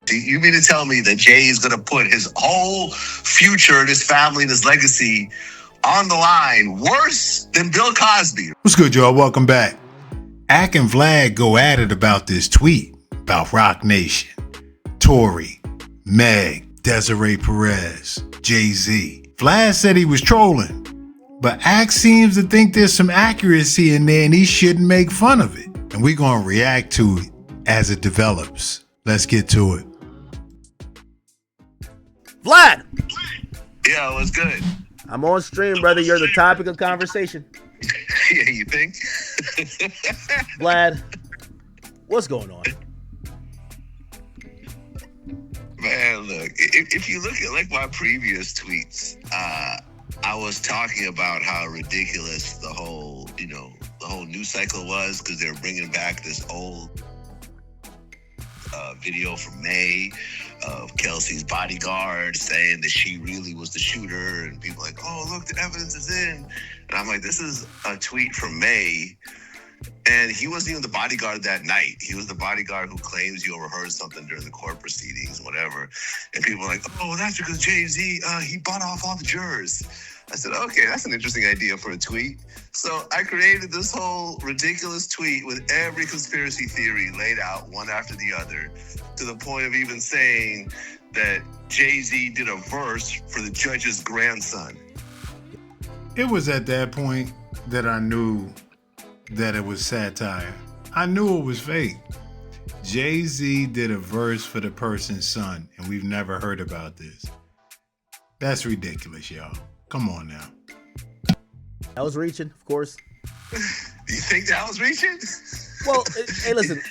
Do you mean to tell me that Jay is going to put his whole future, his family, and his legacy on the line worse than Bill Cosby? What's good, y'all? Welcome back. Ak and Vlad go at it about this tweet about Roc Nation, Tory, Meg, Desiree Perez, Jay-Z. Vlad said he was trolling, but Ak seems to think there's some accuracy in there and he shouldn't make fun of it. And we're going to react to it as it develops. Let's get to it. Vlad! Yeah, what's good? I'm on stream, brother. You're the topic of conversation. Yeah, you think? Vlad, what's going on? Man, look, if you look at like my previous tweets, I was talking about how ridiculous the whole news cycle was because they were bringing back this old video from May of Kelsey's bodyguard saying that she really was the shooter, and people like, oh, look, the evidence is in. And I'm like, this is a tweet from May, and he wasn't even the bodyguard that night. He was the bodyguard who claims you overheard something during the court proceedings, whatever. And people were like, oh, that's because Jay-Z, he bought off all the jurors. I said, okay, that's an interesting idea for a tweet. So I created this whole ridiculous tweet with every conspiracy theory laid out one after the other, to the point of even saying that Jay-Z did a verse for the judge's grandson. It was at that point that I knew that it was satire. I knew it was fake. Jay-Z did a verse for the person's son, and we've never heard about this. That's ridiculous, y'all. Come on now. I was reaching, of course. You think that was reaching? Well, hey, listen,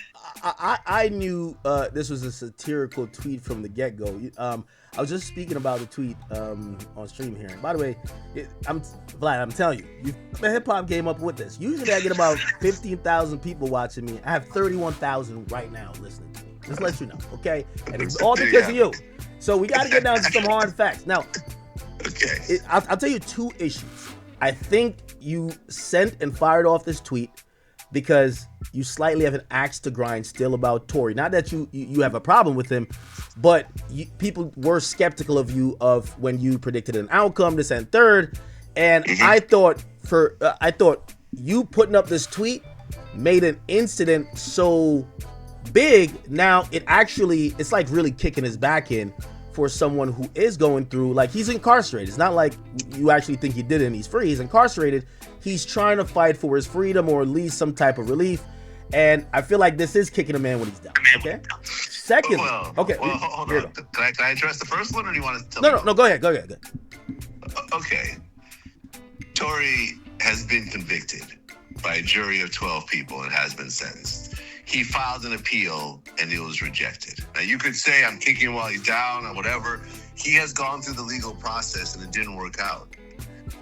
I knew this was a satirical tweet from the get-go. I was just speaking about the tweet on stream here. And by the way, Vlad, I'm telling you, the hip-hop came up with this. Usually I get about 15,000 people watching me. I have 31,000 right now listening to me. Just let you know, okay? And it's all because of you. So we got to get down to some hard facts. Now, okay. I'll tell you two issues. I think you sent and fired off this tweet because you slightly have an axe to grind still about Tory. Not that you have a problem with him, but people were skeptical of you of when you predicted an outcome, this and third. And I thought you putting up this tweet made an incident so big. Now it's like really kicking his back in for someone who is going through, like, he's incarcerated. It's not like you actually think he did it and he's free. He's incarcerated. He's trying to fight for his freedom or at least some type of relief. And I feel like this is kicking a man when he's down. Okay. Second, okay. Well, hold on. Can I address the first one, or do you want to tell me? No, go ahead. Okay. Tory has been convicted by a jury of 12 people and has been sentenced. He filed an appeal and it was rejected. Now, you could say I'm kicking him while he's down or whatever. He has gone through the legal process and it didn't work out,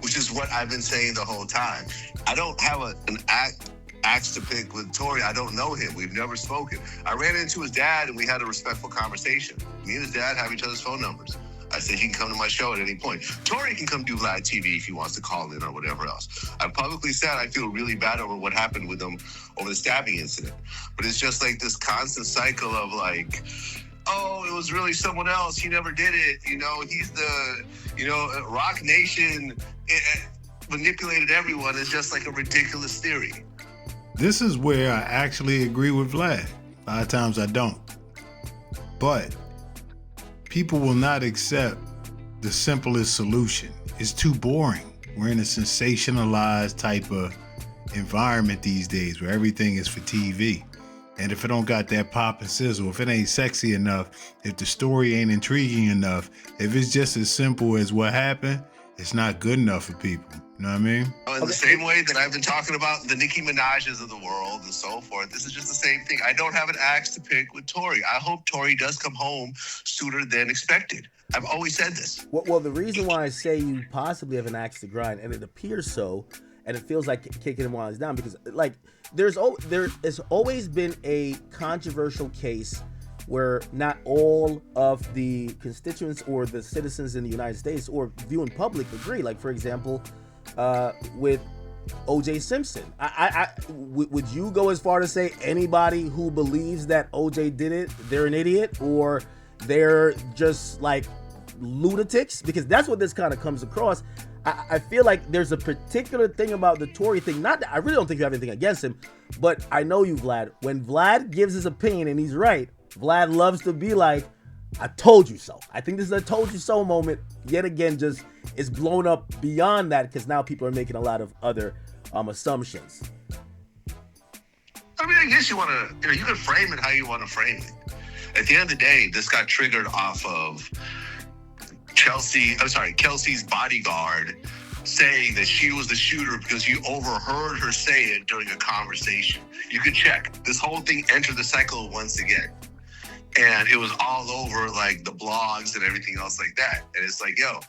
which is what I've been saying the whole time. I don't have an axe to pick with Tory. I don't know him. We've never spoken. I ran into his dad and we had a respectful conversation. Me and his dad have each other's phone numbers. I said he can come to my show at any point. Tory can come do vladtv if he wants to call in or whatever else. I publicly said I feel really bad over what happened with him over the stabbing incident. But it's just like this constant cycle of like, oh, it was really someone else. He never did it. He's the, Roc Nation manipulated everyone. It's just like a ridiculous theory. This is where I actually agree with Vlad. A lot of times I don't. But people will not accept the simplest solution. It's too boring. We're in a sensationalized type of environment these days where everything is for TV. And if it don't got that pop and sizzle, if it ain't sexy enough, if the story ain't intriguing enough, if it's just as simple as what happened, it's not good enough for people. You know what I mean? In the same way that I've been talking about the Nicki Minaj's of the world and so forth, this is just the same thing. I don't have an axe to pick with Tory. I hope Tory does come home sooner than expected. I've always said this. Well, the reason why I say you possibly have an axe to grind, and it appears so, and it feels like kicking him while he's down, because like there has always been a controversial case where not all of the constituents or the citizens in the United States or viewing public agree. Like, for example, with O.J. Simpson. Would you go as far to say anybody who believes that O.J. did it, they're an idiot? Or they're just like lunatics, because that's what this kind of comes across. I feel like there's a particular thing about the Tory thing. Not that I really don't think you have anything against him, but I know you, Vlad. When Vlad gives his opinion and he's right, Vlad loves to be like, I told you so. I think this is a told you so moment. Yet again, just it's blown up beyond that because now people are making a lot of other assumptions. I mean, I guess you want to, you can frame it how you want to frame it. At the end of the day, this got triggered off of Kelsey's bodyguard saying that she was the shooter because you overheard her say it during a conversation. You can check. This whole thing entered the cycle once again. And it was all over like the blogs and everything else like that. And it's like, yo,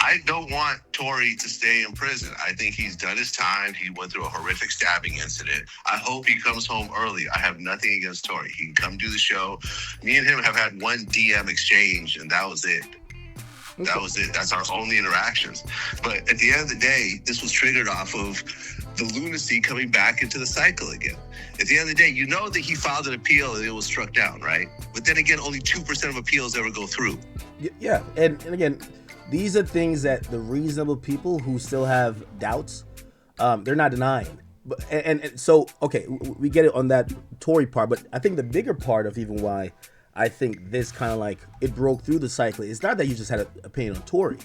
I don't want Tory to stay in prison. I think he's done his time. He went through a horrific stabbing incident. I hope he comes home early. I have nothing against Tory. He can come do the show. Me and him have had one DM exchange, and that was it. That was it. That's our only interactions. But at the end of the day, this was triggered off of the lunacy coming back into the cycle again. At the end of the day, you know that he filed an appeal and it was struck down, right? But then again, only 2% of appeals ever go through. Yeah, and again, these are things that the reasonable people who still have doubts, they're not denying. But and so, okay, we get it on that Tory part, but I think the bigger part of even why I think this kind of like it broke through the cycle. It's not that you just had an opinion on Tory,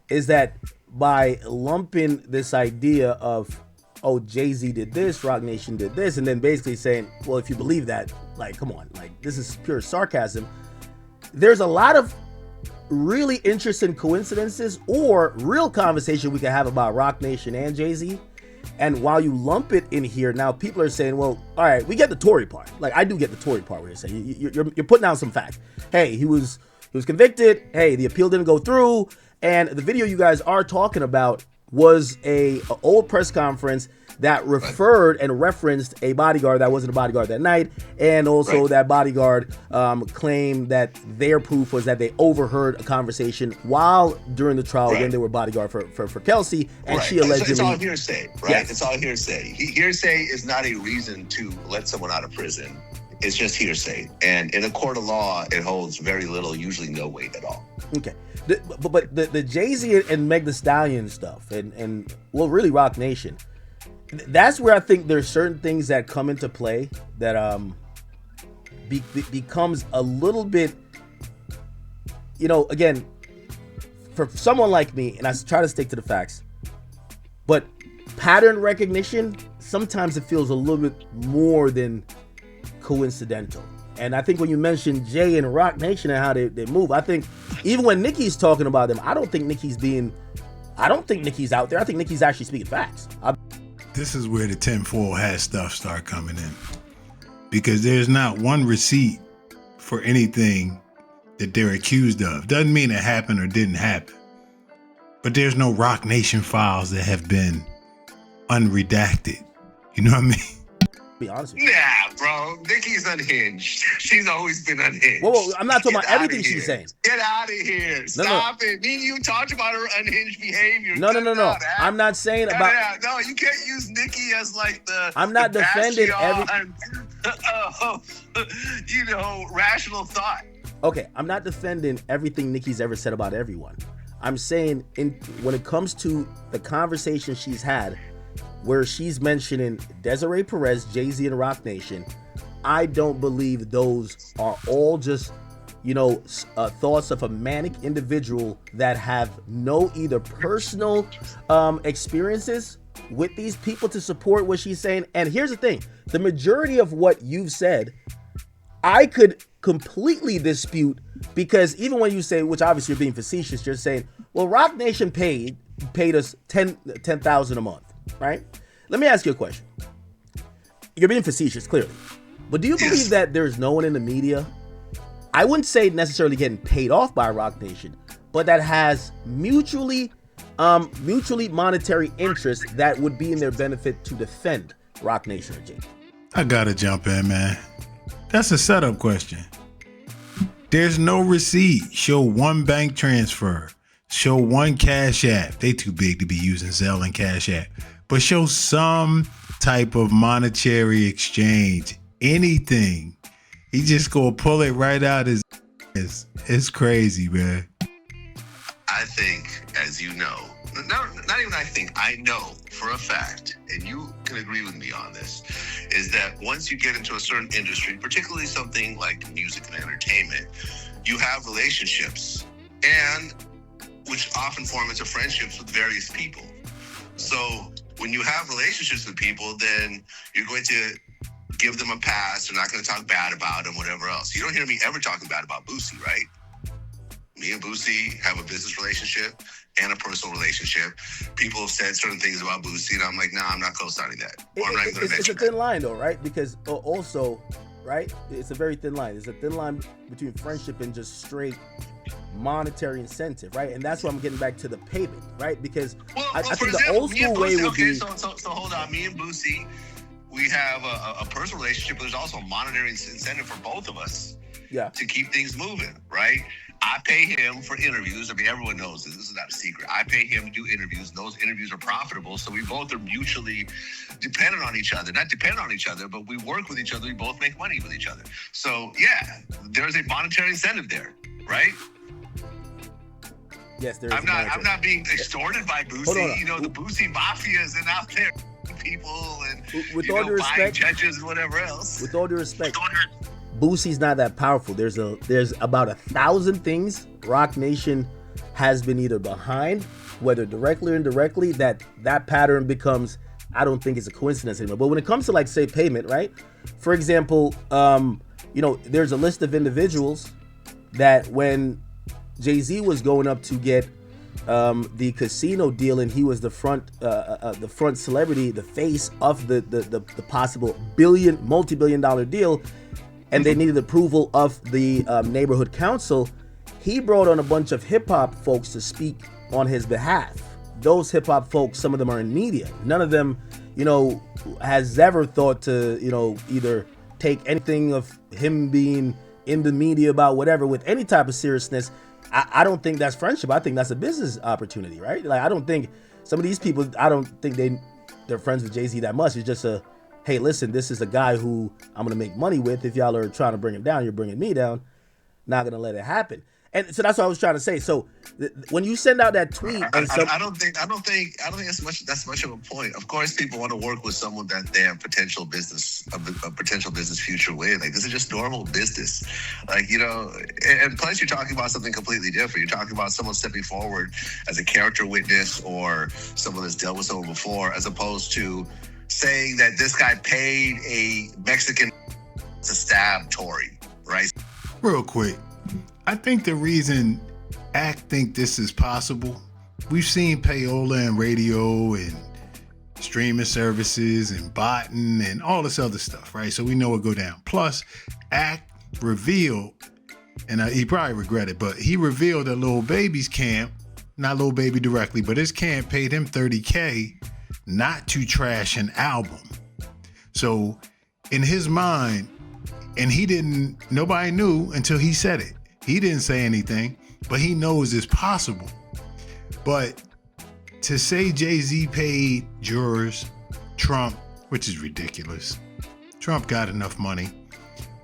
is that by lumping this idea of, oh, Jay-Z did this, Roc Nation did this, and then basically saying, well, if you believe that, like, come on, like this is pure sarcasm. There's a lot of really interesting coincidences or real conversation we can have about Roc Nation and Jay-Z. And while you lump it in here, now people are saying, well, all right, we get the Tory part. Like, I do get the Tory part where you're saying you're putting out some facts. Hey, he was convicted. Hey, the appeal didn't go through. And the video you guys are talking about was a old press conference that referred and referenced a bodyguard that wasn't a bodyguard that night. And also that bodyguard claimed that their proof was that they overheard a conversation while during the trial when they were bodyguard for Kelsey. And she allegedly... It's all hearsay, right? Yes. It's all hearsay. Hearsay is not a reason to let someone out of prison. It's just hearsay. And in a court of law, it holds very little, usually no weight at all. Okay. But the Jay-Z and Meg Thee Stallion stuff and well, really Roc Nation, that's where I think there's certain things that come into play that becomes a little bit, again, for someone like me, and I try to stick to the facts, but pattern recognition, sometimes it feels a little bit more than coincidental. And I think when you mention Jay and Roc Nation and how they move, I think even when Nicki's talking about them, I don't think Nicki's out there. I think Nicki's actually speaking facts. This is where the tinfoil hat stuff start coming in, because there's not one receipt for anything that they're accused of. Doesn't mean it happened or didn't happen, but there's no Roc Nation files that have been unredacted. You know what I mean? Be honest with you. Nah, bro. Nicki's unhinged. She's always been unhinged. Whoa, I'm not talking about everything she's saying. Get out of here. Stop it. Me and you talked about her unhinged behavior. No. I'm not saying about... No, you can't use Nicki as like the... I'm not defending rational thought. Okay, I'm not defending everything Nicki's ever said about everyone. I'm saying when it comes to the conversation she's had, where she's mentioning Desiree Perez, Jay-Z, and Roc Nation, I don't believe those are all just, thoughts of a manic individual that have no either personal experiences with these people to support what she's saying. And here's the thing, the majority of what you've said, I could completely dispute, because even when you say, which obviously you're being facetious, you're saying, well, Roc Nation paid us $10,000 a month. Right? Let me ask you a question. You're being facetious, clearly. But do you believe that there's no one in the media, I wouldn't say necessarily getting paid off by Roc Nation, but that has mutually monetary interest that would be in their benefit to defend Roc Nation or Jay? I gotta jump in, man. That's a setup question. There's no receipt. Show one bank transfer. Show one Cash App. They too big to be using Zelle and Cash App. But show some type of monetary exchange. Anything. He just gonna pull it right out his... It's crazy, man. I think, as you know, not even I think, I know for a fact, and you can agree with me on this, is that once you get into a certain industry, particularly something like music and entertainment, you have relationships, and which often form into friendships with various people. So when you have relationships with people, then you're going to give them a pass. You're not going to talk bad about them, whatever else. You don't hear me ever talking bad about Boosie, right? Me and Boosie have a business relationship and a personal relationship. People have said certain things about Boosie, and I'm like, nah, I'm not co-signing that. Or I'm not even going to mention It's a thin line, though, right? Because also, right, it's a very thin line. There's a thin line between friendship and just straight monetary incentive, right? And that's why I'm getting back to the payment, right? Because I think the old school way would be... So hold on. Me and Boosie, we have a personal relationship, but there's also a monetary incentive for both of us to keep things moving, right? I pay him for interviews. I mean, everyone knows this. This is not a secret. I pay him to do interviews, and those interviews are profitable. So we both are mutually dependent on each other. Not dependent on each other, but we work with each other. We both make money with each other. So, yeah, there's a monetary incentive there, right? Yes, there is. I'm not being extorted by Boosie. You know, the Boosie mafia is out there, people and with all due respect, buying judges and whatever else. With all due respect, Boosie's not that powerful. There's about 1,000 things Roc Nation has been either behind, whether directly or indirectly, that pattern becomes, I don't think it's a coincidence anymore. But when it comes to, like, say, payment, right? For example, there's a list of individuals that when Jay-Z was going up to get the casino deal, and he was the front celebrity, the face of the possible multi-billion-dollar deal, and they needed approval of the neighborhood council, he brought on a bunch of hip-hop folks to speak on his behalf. Those hip-hop folks, some of them are in media. None of them, has ever thought to, either take anything of him being in the media about whatever with any type of seriousness. I don't think that's friendship. I think that's a business opportunity, right? Like, I don't think some of these people, I don't think they're friends with Jay-Z that much. It's just hey, listen, this is a guy who I'm going to make money with. If y'all are trying to bring him down, you're bringing me down. Not going to let it happen. And so that's what I was trying to say. So when you send out that tweet, I don't think that's much of a point. Of course, people want to work with someone that they have a potential business future with. Like, this is just normal business. Like, and plus you're talking about something completely different. You're talking about someone stepping forward as a character witness or someone that's dealt with someone before, as opposed to saying that this guy paid a Mexican to stab Tory, right? Real quick, I think the reason ACT think this is possible, we've seen payola and radio and streaming services and botting and all this other stuff, right? So we know it go down. Plus, ACT revealed, and he probably regretted, but he revealed that Lil Baby's camp, not Lil Baby directly, but his camp paid him $30K not to trash an album. So in his mind, and nobody knew until he said it. He didn't say anything, but he knows it's possible. But to say Jay-Z paid jurors, Trump, which is ridiculous. Trump got enough money.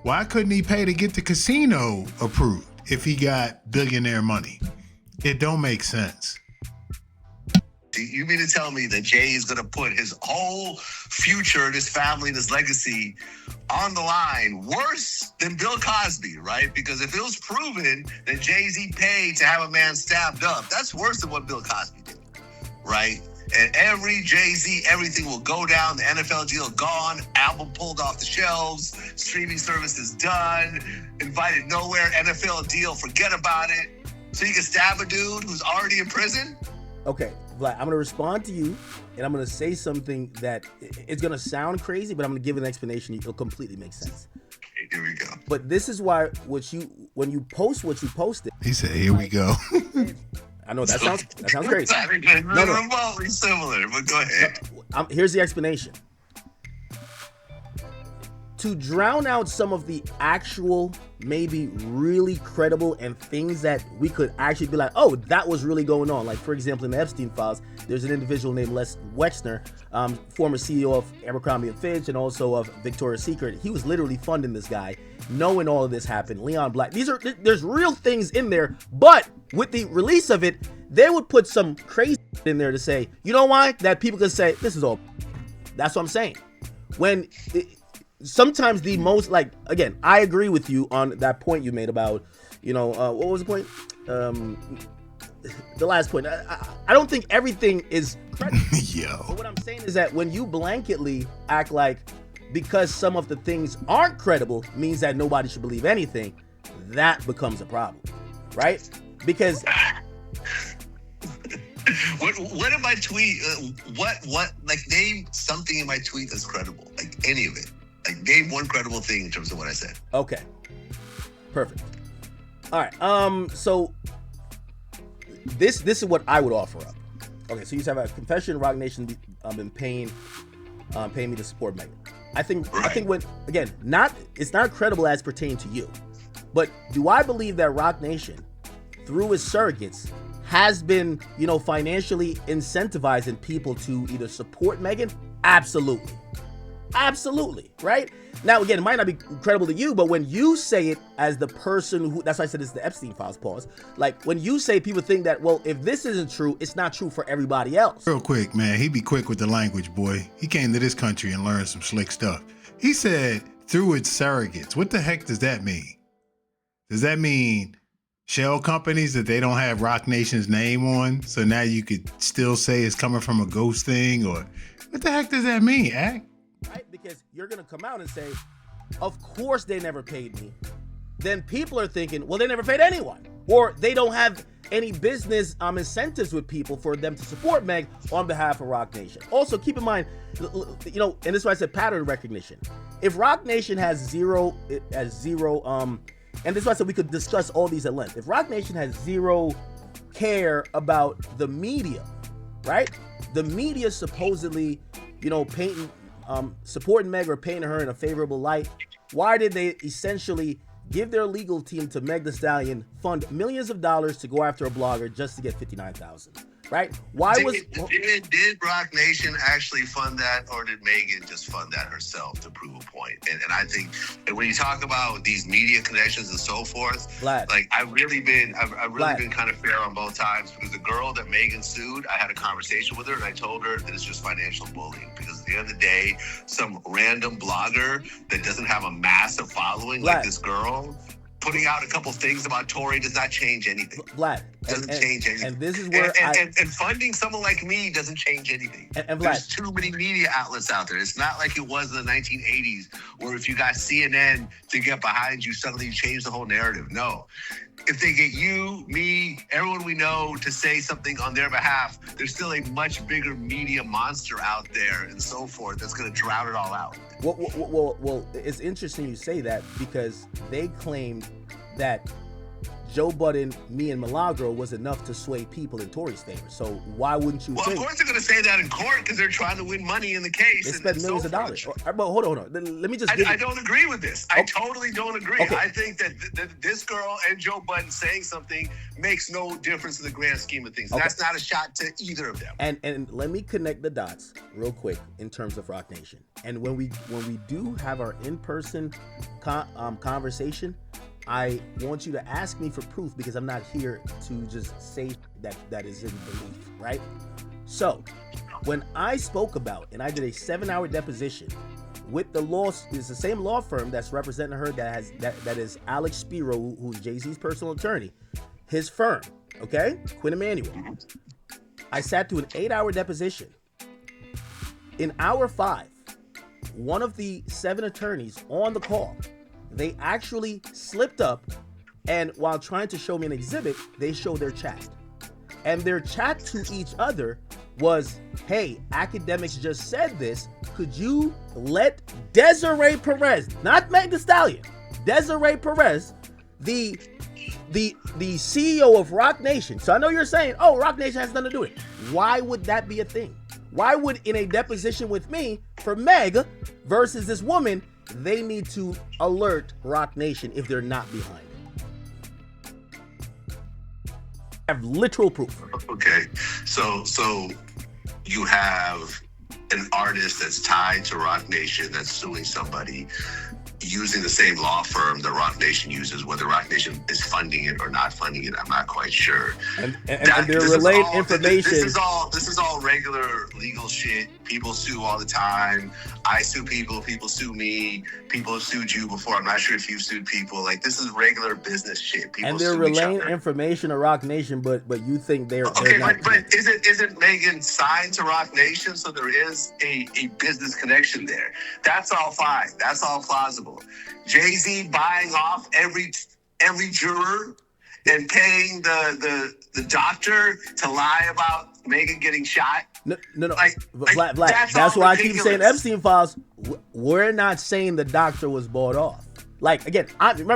Why couldn't he pay to get the casino approved if he got billionaire money? It don't make sense. You mean to tell me that Jay is going to put his whole future and his family and his legacy on the line worse than Bill Cosby, right? Because if it was proven that Jay-Z paid to have a man stabbed up, that's worse than what Bill Cosby did, right? And every Jay-Z, everything will go down. The NFL deal gone, album pulled off the shelves, streaming services done, invited nowhere, NFL deal, forget about it. So you can stab a dude who's already in prison? Okay, Vlad, I'm going to respond to you, and I'm going to say something that it's going to sound crazy, but I'm going to give an explanation. It'll completely make sense. Here we go. But this is why when you post what you posted. He said, here we go. I know that sounds crazy. No, remotely similar, but go ahead. Here's the explanation. to drown out some of the actual, maybe really credible and things that we could actually be like, oh, that was really going on. Like, for example, in the Epstein files, there's an individual named Les Wexner, former CEO of Abercrombie & Fitch and also of Victoria's Secret. He was literally funding this guy, knowing all of this happened. Leon Black. There's real things in there, but with the release of it, they would put some crazy in there to say, you know why? That people could say, this is all. That's what I'm saying. Sometimes the most, like, again, I agree with you on that point you made about, what was the point? The last point. I don't think everything is credible. Yo. But what I'm saying is that when you blanketly act like because some of the things aren't credible means that nobody should believe anything, that becomes a problem, right? Because what in my tweet? What? Like, name something in my tweet that's credible. Like, any of it. Like, name one credible thing in terms of what I said. Okay. Perfect. All right. So this is what I would offer up. Okay. So you have a confession. Roc Nation been paying me to support Megan. I think when, again, it's not credible as pertaining to you, but do I believe that Roc Nation, through its surrogates, has been, financially incentivizing people to either support Megan? Absolutely. Absolutely, right? Now, again, it might not be credible to you, but when you say it as the person who, that's why I said it's the Epstein files, pause. Like, when you say, people think that, well, if this isn't true, it's not true for everybody else. Real quick, man, he be quick with the language, boy. He came to this country and learned some slick stuff. He said, through its surrogates. What the heck does that mean? Does that mean shell companies that they don't have Roc Nation's name on, so now you could still say it's coming from a ghost thing? Or what the heck does that mean, Ak? Right? Because you're going to come out and say, of course they never paid me. Then people are thinking, well, they never paid anyone. Or they don't have any business incentives with people for them to support Meg on behalf of Roc Nation. Also, keep in mind, and this is why I said pattern recognition. If Roc Nation has zero, and this is why I said we could discuss all these at length. If Roc Nation has zero care about the media, right? The media supposedly, painting, supporting Meg or painting her in a favorable light. Why did they essentially give their legal team to Meg Thee Stallion, fund millions of dollars to go after a blogger just to get $59,000? Right? Did Roc Nation actually fund that, or did Megan just fund that herself to prove a point? And I think, and when you talk about these media connections and so forth, Vlad, like I've really been kind of fair on both times, because the girl that Megan sued, I had a conversation with her and I told her that it's just financial bullying, because at the end of the day, some random blogger that doesn't have a massive following like this girl, putting out a couple things about Tory does not change anything. Vlad. Doesn't change anything. And this is where and funding someone like me doesn't change anything. And Vlad, there's too many media outlets out there. It's not like it was in the 1980s, where if you got CNN to get behind you, suddenly you change the whole narrative. No. If they get you, me, everyone we know to say something on their behalf, there's still a much bigger media monster out there and so forth that's going to drown it all out. Well, it's interesting you say that, because they claimed that Joe Budden, me, and Milagro was enough to sway people in Tory's favor. So why wouldn't you? Well, of course they're going to say that in court, because they're trying to win money in the case. They spent millions of dollars. But hold on. Let me just. I don't agree with this. I totally don't agree. Okay. I think that this girl and Joe Budden saying something makes no difference in the grand scheme of things. Okay. That's not a shot to either of them. And let me connect the dots real quick in terms of Roc Nation. And when we do have our in-person conversation, I want you to ask me for proof, because I'm not here to just say that is in belief, right? So when I spoke about, and I did a 7-hour deposition with the law, it's the same law firm that's representing her that is Alex Spiro, who's Jay-Z's personal attorney, his firm, okay? Quinn Emanuel. I sat through an 8-hour deposition. In hour 5, one of the 7 attorneys on the call, they actually slipped up, and while trying to show me an exhibit, they showed their chat. And their chat to each other was, hey, AKADEMIKS just said this. Could you let Desiree Perez, not Meg Thee Stallion, Desiree Perez, the CEO of Roc Nation. So I know you're saying, oh, Roc Nation has nothing to do with it. Why would that be a thing? Why would, in a deposition with me for Meg versus this woman, they need to alert Roc Nation if they're not behind it. I have literal proof. Okay, so you have an artist that's tied to Roc Nation that's suing somebody using the same law firm that Roc Nation uses. Whether Roc Nation is funding it or not funding it, I'm not quite sure. And they're relaying information. This is all regular legal shit. People sue all the time. I sue people. People sue me. People have sued you before. I'm not sure if you've sued people. Like, this is regular business shit. People and they're sue each relaying other. information to Roc Nation, but you think they're Okay, not but isn't Megan signed to Roc Nation? So there is a business connection there. That's all fine. That's all plausible. Jay-Z buying off every juror and paying the doctor to lie about Megan getting shot. No. Like, Vlad, that's why I keep saying Epstein files. We're not saying the doctor was bought off. Like, again, I'm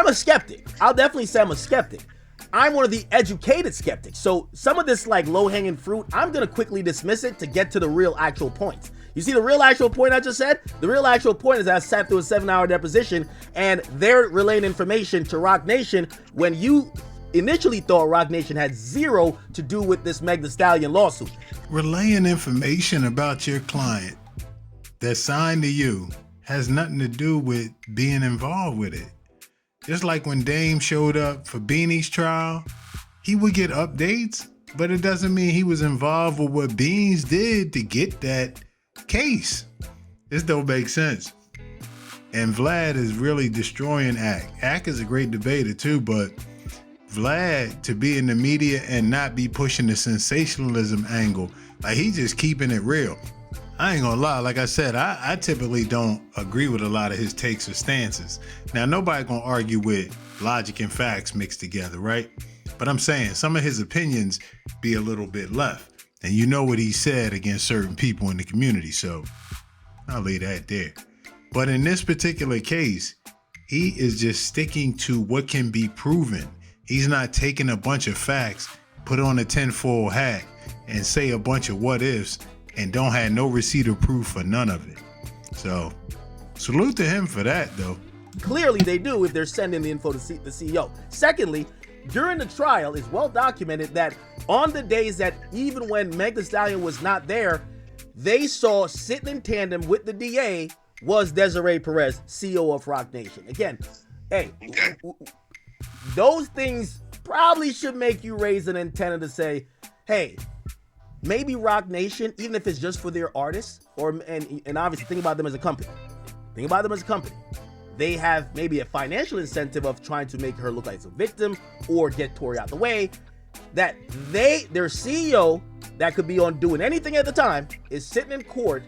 a skeptic. I'll definitely say I'm a skeptic. I'm one of the educated skeptics. So some of this like low-hanging fruit, I'm gonna quickly dismiss it to get to the real actual points. You see the real actual point I just said? The real actual point is I sat through a 7-hour deposition and they're relaying information to Roc Nation when you initially thought Roc Nation had zero to do with this Meg Thee Stallion lawsuit. Relaying information about your client that's signed to you has nothing to do with being involved with it. Just like when Dame showed up for Beanie's trial, he would get updates, but it doesn't mean he was involved with what Beans did to get that case. This don't make sense. And Vlad is really destroying Ak. Ak is a great debater too, but Vlad, to be in the media and not be pushing the sensationalism angle, like he just keeping it real. I ain't gonna lie, like I said, I typically don't agree with a lot of his takes or stances. Now, nobody gonna argue with logic and facts mixed together, right? But I'm saying some of his opinions be a little bit left. And you know what he said against certain people in the community, so I'll leave that there. But in this particular case, he is just sticking to what can be proven. He's not taking a bunch of facts, put on a tinfoil hat, and say a bunch of what ifs and don't have no receipt or proof for none of it. So, salute to him for that, though. Clearly they do if they're sending the info to the CEO. Secondly, during the trial, it's well documented that on the days that even when Meg Thee Stallion was not there, they saw sitting in tandem with the DA was Desiree Perez, CEO of Roc Nation. Again, hey, those things probably should make you raise an antenna to say, hey, maybe Roc Nation, even if it's just for their artists, and obviously think about them as a company. Think about them as a company. They have maybe a financial incentive of trying to make her look like a victim or get Tory out the way. That their CEO, that could be on doing anything at the time, is sitting in court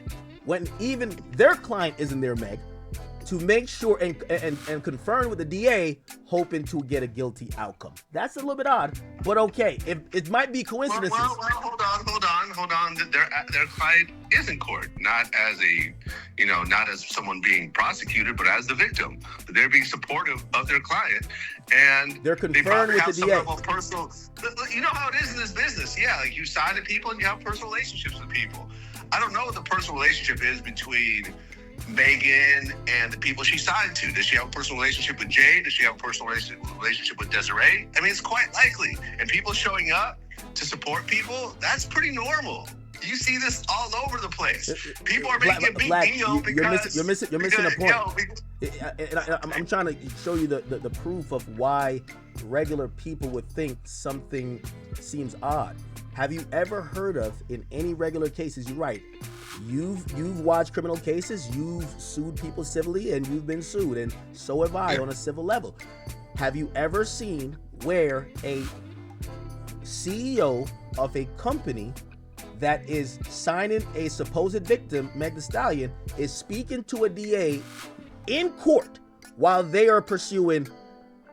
when even their client isn't there, Meg, to make sure and confirm with the DA, hoping to get a guilty outcome. That's a little bit odd, but okay. It might be coincidences. Well, hold on. Their client is in court, not as someone being prosecuted, but as the victim. They're being supportive of their client, and they're confirmed with the DA. Level of personal, you know how it is in this business. Yeah, like you sign to people and you have personal relationships with people. I don't know what the personal relationship is between Megan and the people she signed to. Does she have a personal relationship with Jay? Does she have a personal relationship with Desiree? I mean, it's quite likely. And people showing up to support people, that's pretty normal. You see this all over the place. People are making a big deal because... You're missing a point. I'm trying to show you the proof of why regular people would think something seems odd. Have you ever heard of, in any regular cases, you're right, you've watched criminal cases, you've sued people civilly, and you've been sued, and so have I on a civil level. Have you ever seen where a CEO of a company that is signing a supposed victim, Meg Thee Stallion, is speaking to a DA in court while they are pursuing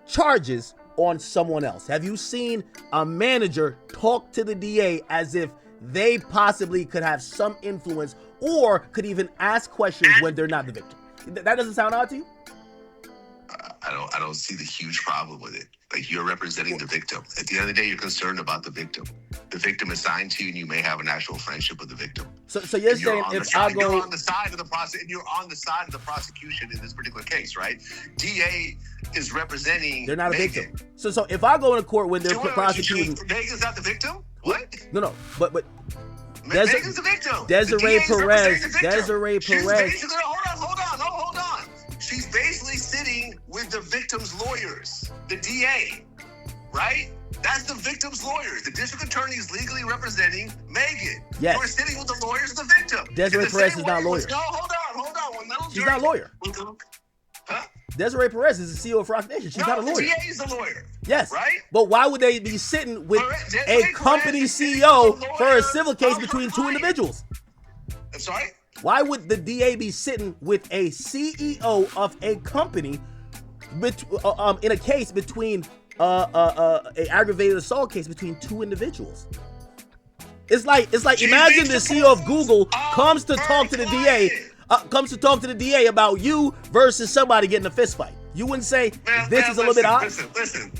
charges on someone else? Have you seen a manager talk to the DA as if they possibly could have some influence or could even ask questions when they're not the victim? That doesn't sound odd to you? I don't see the huge problem with it. Like, you're representing the victim. At the end of the day, you're concerned about the victim. The victim is signed to you, and you may have an actual friendship with the victim. So you're saying if I go, you're on the side of the you're on the side of the prosecution in this particular case, right? DA is representing. They're not a Megan. victim. So if I go into court when they're prosecuting, Megan's not the victim. What? No, but Megan's the victim. Desiree Perez. Basically, hold on. She's basically sitting with the victim's lawyers, the DA, right? That's the victim's lawyers. The district attorney is legally representing Megan. Yes. You're sitting with the lawyers of the victim. Desiree Perez is not a lawyer. No, hold on. She's not a lawyer. Huh? Desiree Perez is the CEO of Roc Nation. She's not a lawyer. The DA is the lawyer. Yes. Right? But why would they be sitting with a company CEO for a civil case between two individuals? I'm sorry? Why would the DA be sitting with a CEO of a company in a case between a aggravated assault case between two individuals? It's like imagine the CEO of Google comes to talk to the DA. Comes to talk to the DA about you versus somebody getting a fist fight. You wouldn't say this is a little bit odd? Listen.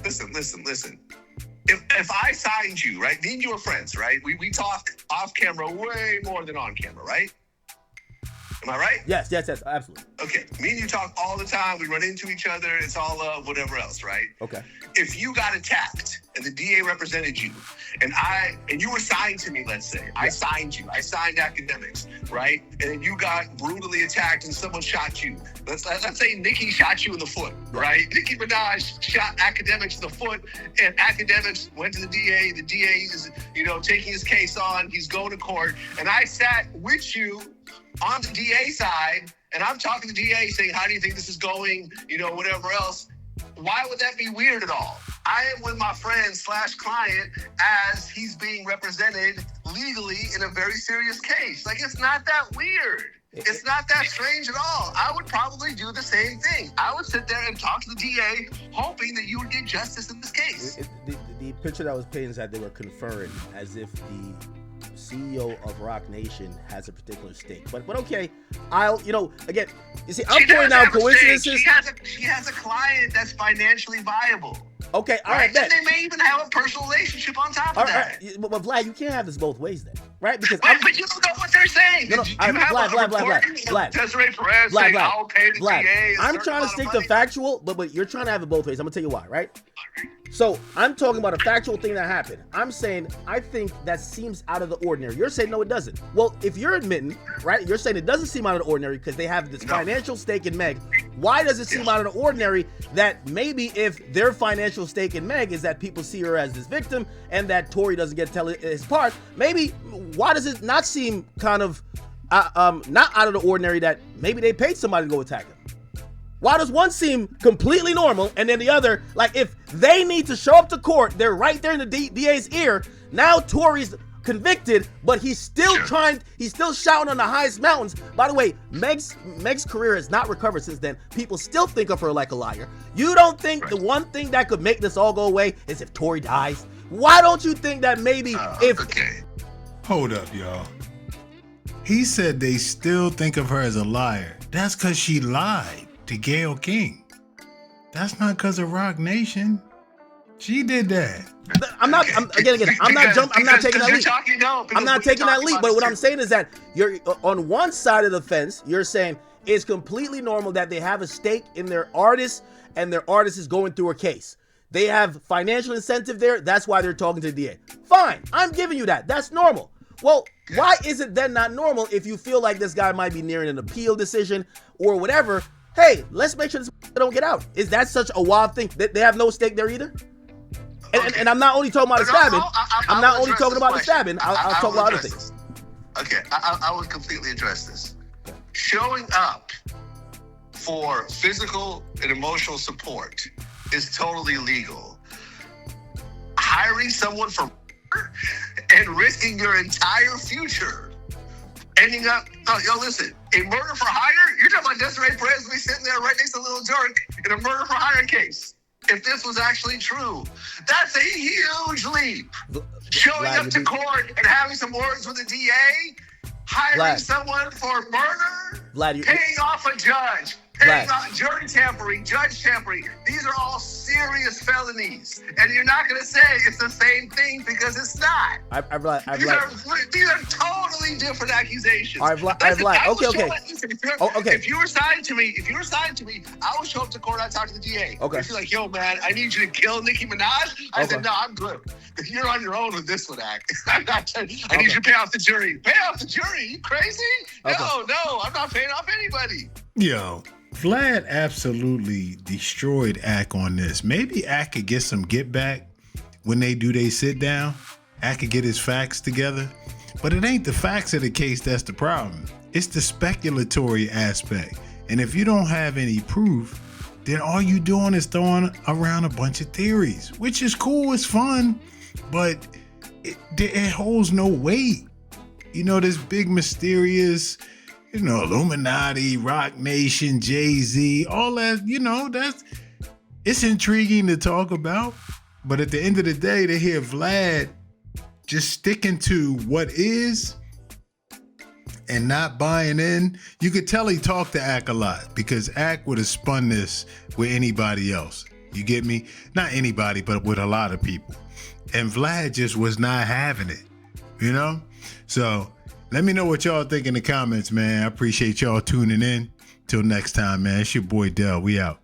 If I signed you, right? Me and you are friends, right? We talk off camera way more than on camera, right? Am I right? Yes, absolutely. Okay, me and you talk all the time. We run into each other. It's all whatever else, right? Okay. If you got attacked and the DA represented you, and you were signed to me, let's say, I signed you. I signed AKADEMIKS, right? And then you got brutally attacked and someone shot you. Let's say Nicki shot you in the foot, right? Nicki Minaj shot AKADEMIKS in the foot, and AKADEMIKS went to the DA. The DA is, taking his case on. He's going to court, and I sat with you on the DA side, and I'm talking to the DA saying, how do you think this is going? Whatever else. Why would that be weird at all? I am with my friend / client as he's being represented legally in a very serious case. Like, it's not that weird. It's not that strange at all. I would probably do the same thing. I would sit there and talk to the DA, hoping that you would get justice in this case. The picture that was painted is that they were conferring as if the CEO of Roc Nation has a particular stake. But okay, I'm pointing out coincidences. She has a client that's financially viable. Okay, all right. right. And they may even have a personal relationship on top of that. Right. But Vlad, you can't have this both ways then, right? Because but you don't know what they're saying. Vlad. Desiree Perez saying, I'll pay the DA. I'm trying to stick to factual, but you're trying to have it both ways. I'm gonna tell you why, right? So I'm talking about a factual thing that happened. I'm saying I think that seems out of the ordinary. You're saying no, it doesn't. Well, if you're admitting, right, you're saying it doesn't seem out of the ordinary because they have this financial stake in Meg. Why does it seem out of the ordinary that maybe if their financial stake in Meg is that people see her as this victim and that Tory doesn't get to tell his part, maybe why does it not seem kind of not out of the ordinary that maybe they paid somebody to go attack him? Why does one seem completely normal and then the other, like if they need to show up to court, they're right there in the DA's ear. Now Tory's convicted, but he's still shouting on the highest mountains. By the way, Meg's career has not recovered since then. People still think of her like a liar. You don't think the one thing that could make this all go away is if Tory dies? Why don't you think that maybe Hold up, y'all. He said they still think of her as a liar. That's because she lied to Gayle King. That's not because of Roc Nation. She did that. I'm not taking that leap. I'm not taking that leap. But what I'm saying is that you're on one side of the fence. You're saying it's completely normal that they have a stake in their artist and their artist is going through a case. They have financial incentive there. That's why they're talking to the DA. Fine. I'm giving you that. That's normal. Well, why is it then not normal if you feel like this guy might be nearing an appeal decision or whatever? Hey, let's make sure this don't get out. Is that such a wild thing? They have no stake there either? And I'm not only talking about the stabbing. I'm not only talking about the stabbing. I'll talk about other things. Okay, I would completely address this. Showing up for physical and emotional support is totally legal. Hiring someone for and risking your entire future, ending up, listen, a murder for hire? You're talking about Desiree Perez be sitting there right next to Lil Durk in a murder for hire case. If this was actually true, that's a huge leap. Showing up to court and having some words with the DA, hiring someone for murder, paying off a judge, jury tampering, judge tampering. These are all serious felonies, and you're not gonna say it's the same thing because it's not. These are totally different accusations. All right, Vlad. Okay. If you were signed to me, I would show up to court. I talk to the DA. Okay. If you're like, yo, man, I need you to kill Nicki Minaj, I said, no, I'm good. You're on your own with this one, Act. I need you to pay off the jury. Pay off the jury? You crazy? No, I'm not paying off anybody. Yo, Vlad absolutely destroyed Ack on this. Maybe Ack could get some get back when they do they sit down. Ack could get his facts together. But it ain't the facts of the case that's the problem. It's the speculatory aspect. And if you don't have any proof, then all you doing is throwing around a bunch of theories, which is cool, it's fun, but it holds no weight. You know, this big mysterious, Illuminati, Roc Nation, Jay-Z, all that, it's intriguing to talk about. But at the end of the day, to hear Vlad just sticking to what is and not buying in, you could tell he talked to Ack a lot, because Ack would have spun this with anybody else. You get me? Not anybody, but with a lot of people. And Vlad just was not having it, So let me know what y'all think in the comments, man. I appreciate y'all tuning in. Till next time, man. It's your boy Dell. We out.